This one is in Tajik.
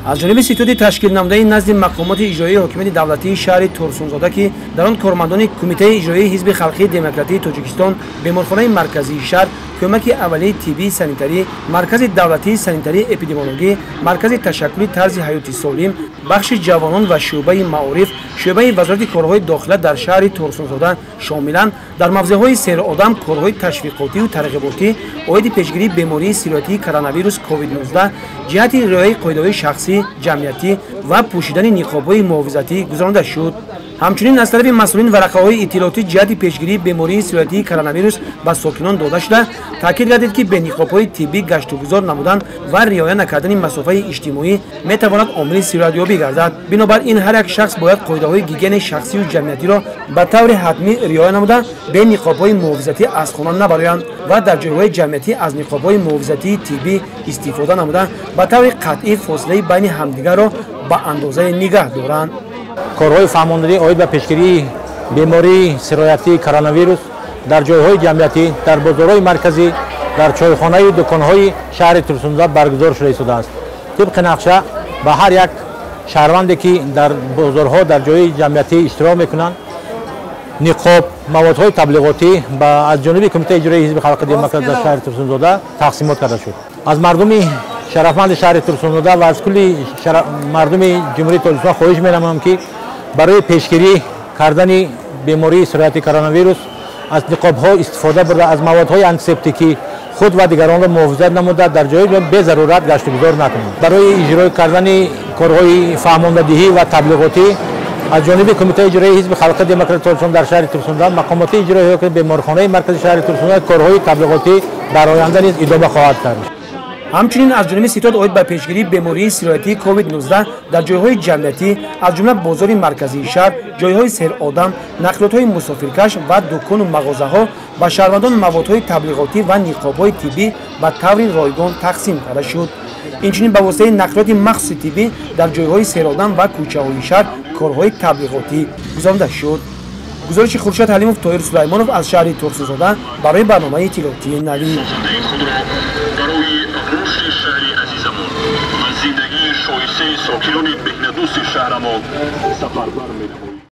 аз ҷониби ситӯди ташкилнамудаи назди мақомоти иҷроии ҳокимияти давлатии шаҳри турсунзода ки дар он кормандони кумитаи иҷроии ҳизби халқии демократии тоҷикистон беморхонаи марказии шаҳр кӯмаки аввалии тиббии санитарӣ маркази давлатии санитарии эпидемиологӣ маркази ташаккули тарзи ҳаёти солим бахши ҷавонон ва шӯъбаи маориф шӯъбаи вазорати корҳои дохила дар шаҳри турсунзода шомилан дар мавзеъҳои серу одам корҳои ташвиқотиву тарғиботӣ оиди пешгирии бемории сироятии коронавирус COVID-19 ҷиҳати риояи қоидаҳои шахсӣ ҷамъиятӣ ва пӯшидани ниқобҳои муҳофизатӣ гузаронида шуд. ҳамчунин аз тарафи масъулин варақаҳои иттилоотӣ ҷиҳати пешгирии бемории сироятии коронавирус ба сокинон дода шуда таъкид гардид ки бениқобҳои тиббӣ гаштугузор намудан ва риоя накардани масофаи иҷтимоӣ метавонад омили сироятёбӣ гардад. бинобар ин ҳар як шахс бояд қоидаҳои гигиенаи шахсию ҷамъиятиро ба таври ҳатмӣ риоя намуда бе ниқобҳои муҳофизатӣ аз хона набароянд ва дар ҷойҳои ҷамъиятӣ аз ниқобҳои муҳофизатии тиббӣ истифода намуда ба таври қатъӣ фосилаи байни ҳамдигарро ба андозае нигаҳ доранд. корҳои фаҳмондани оид ба пешгирии бемории сироятии коронавирус дар ҷойҳои ҷамъиятӣ дар бозорҳои марказӣ дар чойхонаи дуконҳои шаҳри турсунзода баргузор шуда истодааст. тибқи нақша ба ҳар як шаҳрванде ки дар бозорҳо дар ҷойҳои ҷамъиятӣ иштирок мекунанд ниқоб маводҳои таблиғотӣ аз ҷониби кумитаи иҷроии ҳизби халқи демократ дар шаҳри турсунзода тақсимот карда шуд. аз мардуми шарафманди шаҳри турсунзода ва аз кулли мардуми ҷумҳурии тоҷикистон хоҳиш менамоям ки барои пешгирӣ кардани бемории сироятии коронавирус аз ниқобҳо истифода бурда аз маводҳои антисептикӣ худ ва дигаронро муҳофизат намуда дар ҷойҳои безарурат гаштугузор накунанд. барои иҷро кардани корҳои фаҳмондадиҳӣ ва таблиғотӣ аз ҷониби кумитаи иҷроии ҳизби халқи демократии тоҷикистон дар шаҳри турсунзода мақомоти иҷроии ҳокими беморхонаи маркази шаҳри турсунзода корҳои таблиғотӣ дар оянда низ идома хоҳад кард. ҳамчунин аз ҷониби ситод оид ба пешгирии бемории сироятии COVID-19 дар ҷойҳои ҷамъиятӣ аз ҷумла бозори марказии шаҳр ҷойҳои серодам нақлиётҳои мусофиркаш ва дукону мағозаҳо ба шаҳрвандон маводҳои таблиғотӣ ва ниқобҳои тиббӣ ба таври ройгон тақсим карда шуд. инчунин ба воситаи нақлиёти махсуси тиббӣ дар ҷойҳои серодам ва кӯчаҳои шаҳр корҳои таблиғотӣ гузаронида шуд. гузориши Хуршед Ҳалимов, Тоҳир Сулаймонов аз шаҳри Турсунзода барои барномаи иттилоотии Навӣ. زندگی شایسته ساکنان مهنه‌دوست شهر ما سفربر می‌نماید.